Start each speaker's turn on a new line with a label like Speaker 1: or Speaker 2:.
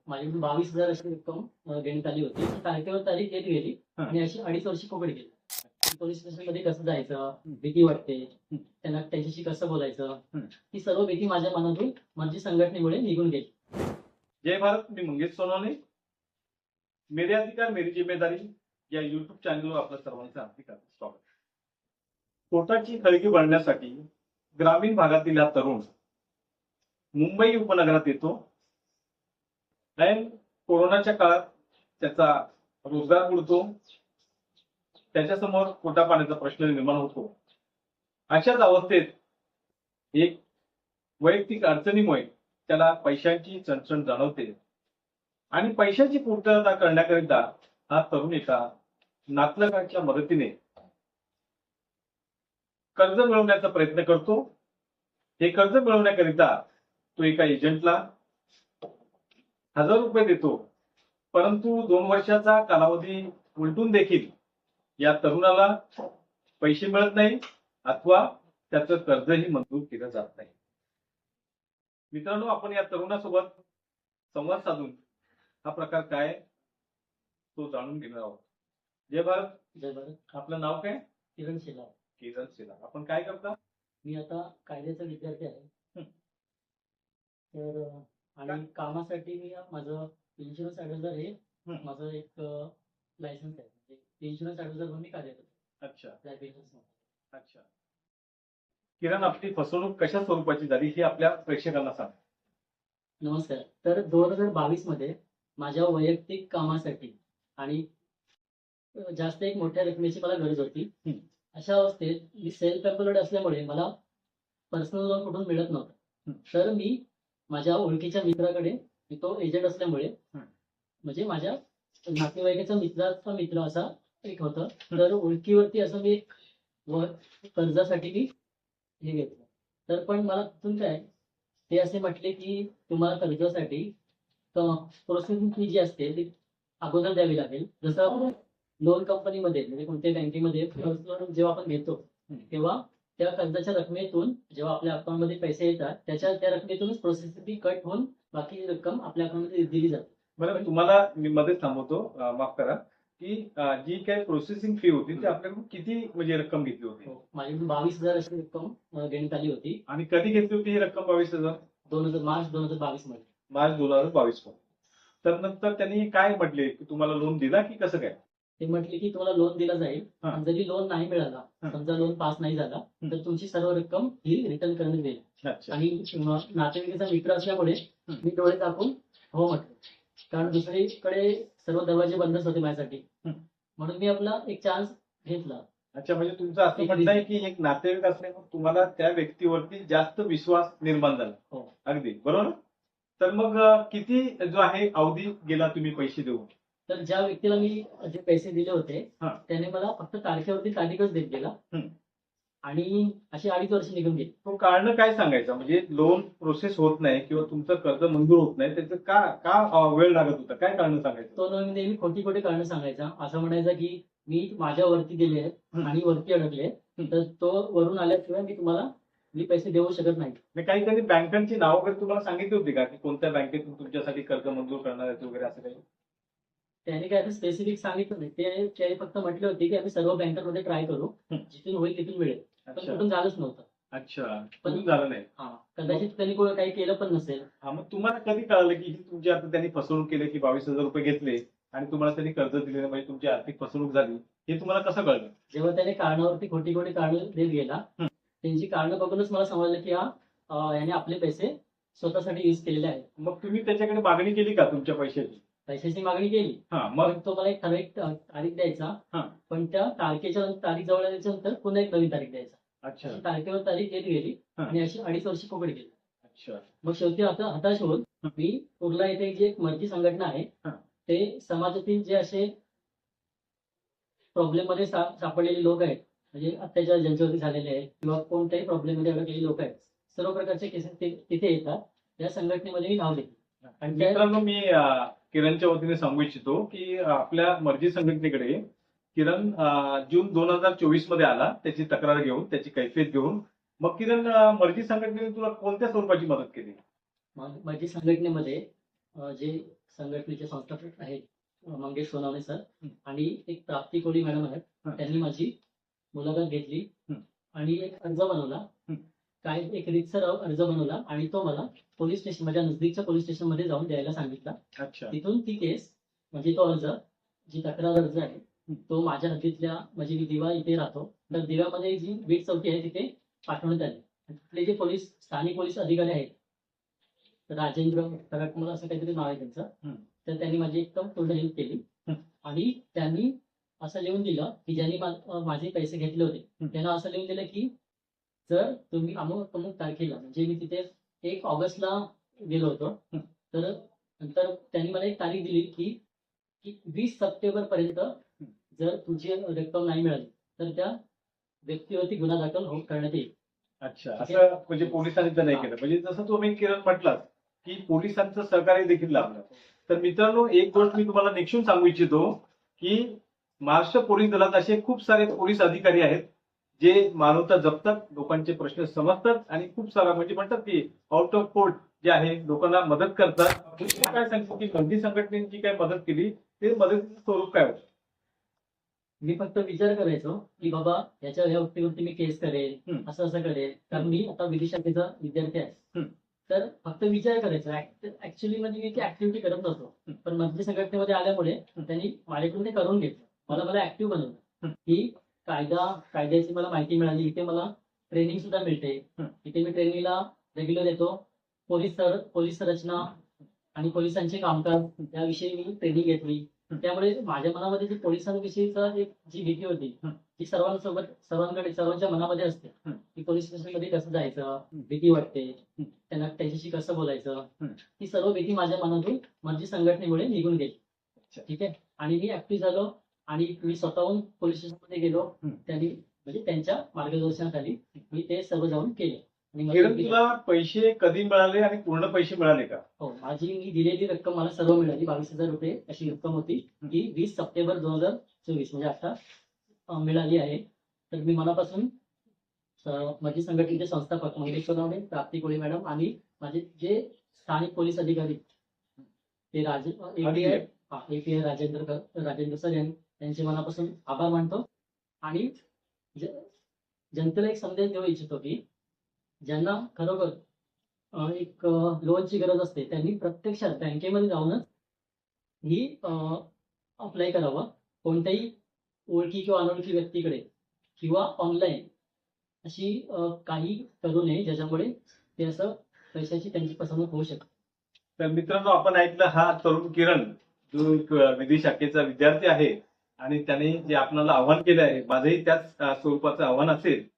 Speaker 1: माझ्याकडून 22,000 अशी रक्कम देण्यात आली होती. तारखेवर तारीख येत गेली आणि अशी 2.5 वर्ष फुकट गेली. पोलीस स्टेशनमध्ये कसं जायचं, भीती वाटते, त्यांना त्यांच्याशी कसं बोलायचं, ही सर्व भीती माझ्या मनातून माझी संघटनेमुळे निघून गेली.
Speaker 2: जय भारत. मी मंगेश सोनवणे. मेरे अधिकार मेरी जिम्मेदारी या युट्यूब चॅनलवर आपलं सर्वांचं हार्दिक स्वागत. पोटाची खळगी भरण्यासाठी ग्रामीण भागातील हा तरुण मुंबई उपनगरात येतो. ऐन कोरोनाच्या काळात त्याचा रोजगार बुडतो. त्याच्यासमोर पोटा पाण्याचा प्रश्न निर्माण होतो. अशाच अवस्थेत एक वैयक्तिक अडचणीमुळे त्याला पैशांची चणचण जाणवते आणि पैशाची पूर्तता करण्याकरिता हा तरुण एका नातलगाच्या मदतीने कर्ज मिळवण्याचा प्रयत्न करतो. हे कर्ज मिळवण्याकरिता तो एका एजंटला 1000 रुपये देतो, परंतु 2 वर्षाचा कालावधी उलटून देखील या तरुणाला पैसे मिळत नाही अथवा त्याचं कर्जही मंजूर केलं जात नाही. मित्रांनो, आपण या तरुणासोबत संवाद साधून हा प्रकार काय तो जाणून घेणार आहोत. जय भारत.
Speaker 1: जय भारत.
Speaker 2: आपलं नाव काय?
Speaker 1: किरण शेलार.
Speaker 2: किरण शेलार. आपण काय करता?
Speaker 1: मी आता कायद्याचा विद्यार्थी आहे. तर आणि कामासाठी मी माझं इन्शुरन्स ऍडवायझर हे माझं एक लायसन्स आहे. म्हणजे इन्शुरन्स ऍडवायझर म्हणून मी कार्यरत आहे.
Speaker 2: अच्छा
Speaker 1: लाईफ इन्शुरन्स.
Speaker 2: अच्छा. किरण, आपली फसवणूक कशा स्वरूपाची झाली हे आपल्या प्रेक्षकांना सांग.
Speaker 1: नमस्कार. तर 2022 मध्ये माझ्या वैयक्तिक कामासाठी आणि जास्त एक मोठ्या रकमेची मला गरज होती. अशा अवस्थेत मी सेल्फ एम्प्लॉयड असल्यामुळे मला पर्सनल लोन कुठून मिळत नव्हतं. तर मी माझ्या ओळखीच्या मित्राकडे, तो एजंट असल्यामुळे म्हणजे माझ्या नातेवाईकाचा मित्राचा मित्र असा एक होता. तर ओळखीवरती असं मी एक कर्जासाठी मी हे घेतलं. तर पण मला तिथून काय ते असे म्हटले की तुम्हाला कर्जासाठी प्रोसेसिंग फी जी असते ती अगोदर द्यावी लागेल. जसं लोन कंपनीमध्ये म्हणजे कोणत्याही बँकेमध्ये लोन जेव्हा आपण घेतो तेव्हा त्या कर्जाच्या रकमेतून जेव्हा आपल्या अकाउंटमध्ये पैसे येतात त्या रकमेतूनच प्रोसेसिंग फी कट होऊन बाकी रक्कम आपल्या अकाउंटमध्ये दिली जाते.
Speaker 2: बरं, तुम्हाला मी मध्ये थांबवतो. माफ करा की जी काही प्रोसेसिंग फी होती ती आपल्याकडून किती म्हणजे रक्कम घेतली होती?
Speaker 1: माझ्याकडून 22,000 अशी रक्कम देण्यात आली होती.
Speaker 2: आणि कधी घेतली होती ही रक्कम? 22,000
Speaker 1: मार्च 2022 मध्ये.
Speaker 2: मार्च 2022 मध्ये. तर नंतर त्यांनी काय म्हटले की तुम्हाला लोन दिला की कसं काय?
Speaker 1: ते म्हटले की तुम्हाला लोन दिला जाईल. जरी लोन नाही मिळाला, समजा लोन पास नाही झाला, तर तुमची सर्व रक्कम ही रिटर्न करण्यात येईल. आणि नातेवाईकाचा मित्र असल्यामुळे मी डोळे टाकून हो म्हटलं, कारण दुसरीकडे सर्व दरवाजे बंदच होते माझ्यासाठी. म्हणून मी आपला एक चान्स घेतला.
Speaker 2: अच्छा, म्हणजे तुमचं असं म्हणणं आहे की एक नातेवाईक असल्यामुळे तुम्हाला त्या व्यक्तीवरती जास्त विश्वास निर्माण झाला.
Speaker 1: हो,
Speaker 2: अगदी बरोबर. तर मग किती जो आहे अवधी गेला तुम्ही पैसे देऊन?
Speaker 1: तर ज्या व्यक्तीला मी जे पैसे दिले होते त्याने मला फक्त तारखेवरती तारीखच देत गेला आणि अशी 2.5 वर्ष निघून गेली.
Speaker 2: तो कारण काय सांगायचं, म्हणजे लोन प्रोसेस होत नाही किंवा तुमचं कर्ज मंजूर होत नाही, त्याचं का वेळ लागत होता? काय कारण सांगायचं?
Speaker 1: तो नेहमी खोटी खोटी कारण सांगायचा. असं म्हणायचा की मी माझ्यावरती गेले आहेत आणि वरती अडकले, तर तो वरून आल्याशिवाय मी पैसे देऊ शकत नाही.
Speaker 2: काही बँकांची नाव वगैरे तुम्हाला सांगितली होती का की कोणत्या बँकेतून तुमच्यासाठी कर्ज मंजूर करणार आहेत वगैरे असं काही?
Speaker 1: त्याने काय स्पेसिफिक सांगितलं नाही. ते फक्त म्हटले होते की आम्ही सर्व बँकांमध्ये ट्राय करू, जिथून होईल तिथून मिळेल. पण कुठून झालंच नव्हतं.
Speaker 2: अच्छा, पण झालं नाही.
Speaker 1: कदाचित त्यांनी काही केलं पण नसेल.
Speaker 2: मग तुम्हाला कधी कळालं की तुमची आता त्यांनी फसवणूक केली, की 22,000 रुपये घेतले आणि तुम्हाला त्यांनी कर्ज दिले, म्हणजे तुमची आर्थिक फसवणूक झाली, हे तुम्हाला कसं कळलं?
Speaker 1: जेव्हा त्याने कारणावरती खोटी खोटी कारणं देत गेला, त्यांची कारणं बघूनच मला समजलं की याने आपले पैसे स्वतःसाठी युज केलेले आहेत.
Speaker 2: मग तुम्ही त्याच्याकडे मागणी केली का तुमच्या
Speaker 1: पैशाची मागणी केली.
Speaker 2: मग
Speaker 1: तो मला एक ठराविक तारीख द्यायचा, पण त्या तारीख जवळ आल्याच्या नंतर पुन्हा एक नवीन तारीख द्यायचा.
Speaker 2: अच्छा,
Speaker 1: तारखेवर तारीख येत गेली आणि अशी 2.5 वर्ष फुकट गेली.
Speaker 2: अच्छा.
Speaker 1: मग शेवटी आता हताश होऊन मी कुर्ला येथे जी एक मर्ती संघटना आहे, ते समाजातील जे असे प्रॉब्लेम मध्ये सापडलेले लोक आहेत, म्हणजे अत्याचार ज्यांच्यावरती झालेले आहेत किंवा कोणत्याही प्रॉब्लेम मध्ये अडकलेले लोक आहेत, सर्व प्रकारचे केसेस तिथे येतात. या संघटनेमध्ये मी नाव देतो.
Speaker 2: आणि मित्रांनो, मी किरणच्या वतीने सांगू इच्छितो की आपल्या मर्जी संघटनेकडे किरण जून 2024 मध्ये आला त्याची तक्रार घेऊन, त्याची कैफियत घेऊन. मग किरण, मर्जी संघटनेने तुला कोणत्या स्वरूपाची मदत केली?
Speaker 1: मर्जी संघटनेमध्ये जे संघटनेचे संस्थापक आहेत मंगेश सोनावणे सर
Speaker 2: हं.
Speaker 1: आणि एक प्राप्ती कोळी मॅडम आहेत.
Speaker 2: हं.
Speaker 1: त्यांनी माझी मुलाखत घेतली
Speaker 2: हं.
Speaker 1: आणि एक अर्ज बनवला.
Speaker 2: हं.
Speaker 1: काय एक रीतसर अर्ज बनवला आणि तो मला पोलीस स्टेशन, माझ्या नजदीकच्या पोलीस स्टेशन मध्ये जाऊन द्यायला सांगितला.
Speaker 2: अच्छा.
Speaker 1: तिथून ती केस, म्हणजे तो अर्ज, जी तक्रार अर्ज आहे तो माझ्या हद्दीतल्या, म्हणजे मी दिवा इथे राहतो, तर दिव्यामध्ये जी बीट चौकी आहे तिथे पाठवण्यात आली. तिथले जे पोलीस, स्थानिक पोलीस अधिकारी आहेत, राजेंद्र करटमल असं काहीतरी नाव आहे त्यांचं,
Speaker 2: हं.
Speaker 1: तर त्यांनी माझी एकदम पूर्ण हेल्प केली.
Speaker 2: हं.
Speaker 1: आणि त्यांनी असं लिहून दिलं की ज्यांनी माझे पैसे घेतले होते
Speaker 2: हं.
Speaker 1: त्यांना असं लिहून दिलं की जर तुम्ही अमुक अमुक तारखेला, म्हणजे मी तिथे 1 ऑगस्टला गेलो होतो,
Speaker 2: हं.
Speaker 1: तर नंतर त्यांनी मला एक तारीख दिली की की 20 सप्टेंबर पर्यंत जर तुझी रक्कम नाही मिळाली तर त्या व्यक्तीवरती गुन्हा दाखल करण्यात येईल.
Speaker 2: अच्छा,
Speaker 1: ठीक आहे.
Speaker 2: असं म्हणजे पोलिसांनी तर नाही केलं. म्हणजे जसं तुम्ही किरण म्हटलात की पोलिसांचं सहकार्य देखील लाभलं. तर मित्रांनो, एक गोष्ट मी तुम्हाला निक्षून सांगू इच्छितो की महाराष्ट्र पोलीस दलात असे खूप सारे पोलीस अधिकारी आहेत जे मानवता जपतात, लोकांचे प्रश्न समजतात आणि खूप सारा म्हणजे म्हणतात की आउट ऑफ कोर्ट जे आहे लोकांना मदत करतात. तुम्ही काय सांगतो की गांधी संघटनेची काय मदत केली, ते मदतीचं स्वरूप काय होतं?
Speaker 1: मी फक्त विचार करायचो की बाबा ह्या व्यक्तीवरती मी केस करेल,
Speaker 2: हं.
Speaker 1: असं करेल, कारण मी आता विधी शाखेचा विद्यार्थी आहे.
Speaker 2: हं.
Speaker 1: तर फक्त विचार करायचा. ऍक्च्युली म्हणजे मी ती ऍक्टिव्हिटी करत नव्हतो,
Speaker 2: हं.
Speaker 1: पण मंत्री संघटनेमध्ये आल्यामुळे त्यांनी माझ्याकडून ते करून घेतलं. मला ऍक्टिव्ह बनवलं
Speaker 2: हं.
Speaker 1: की कायद्याची मला माहिती मिळाली. इथे मला ट्रेनिंग सुद्धा मिळते.
Speaker 2: हं.
Speaker 1: इथे मी ट्रेनिंगला रेग्युलर येतो. पोलीस संरचना आणि पोलिसांचे कामकाज याविषयी मी ट्रेनिंग घेतली. त्यामुळे माझ्या मनामध्ये जी पोलिसांविषयीचा एक जी भीती होती, ती सर्वांच्या मनामध्ये असते की पोलीस स्टेशनमध्ये कसं जायचं, भीती वाटते, त्यांना त्यांच्याशी कसं बोलायचं, ती सर्व भीती माझ्या मनातून माझी संघटनेमुळे निघून गेली. ठीक आहे. आणि मी ऍक्टिव्ह झालो आणि मी स्वतःहून पोलीस स्टेशनमध्ये गेलो. त्यांनी म्हणजे त्यांच्या मार्गदर्शनाखाली मी ते सर्व जाऊन केले. आणि मला
Speaker 2: किरण,
Speaker 1: योग्य-
Speaker 2: तुला पैसे कधी मिळाले आणि पूर्ण पैसे मिळाले का?
Speaker 1: हो, माझी मी दिलेली रक्कम मला सर्व मिळाली. 22,000 रुपये अशी रक्कम होती. ती 20 सप्टेंबर 2024 म्हणजे आता मिळाली आहे. तर मी मनापासून माझी संघटनेचे संस्थापक मंगेश सोनावणे, प्राप्ती कोळी मॅडम आणि माझे जे स्थानिक पोलीस अधिकारी ते एपीआय राजेंद्र सर यांचे मनापासून आभार मानतो. आणि जनतेला एक संदेश देऊ इच्छितो की ज्यांना खरोखर एक लोनची गरज असते त्यांनी प्रत्यक्षात बँकेमध्ये जाऊनच ही अप्लाय करावं. कोणत्याही ओळखी किंवा अनोळखी व्यक्तीकडे किंवा ऑनलाईन अशी काही करू नये ज्याच्यामुळे ते असं पैशाची त्यांची फसवणूक होऊ शकते.
Speaker 2: तर मित्रांनो, आपण ऐकलं हा तरुण किरण, जो एक विधी शाखेचा विद्यार्थी आहे आणि त्याने जे आपल्याला आव्हान केलं आहे, माझंही त्याच स्वरूपाचं आव्हान असेल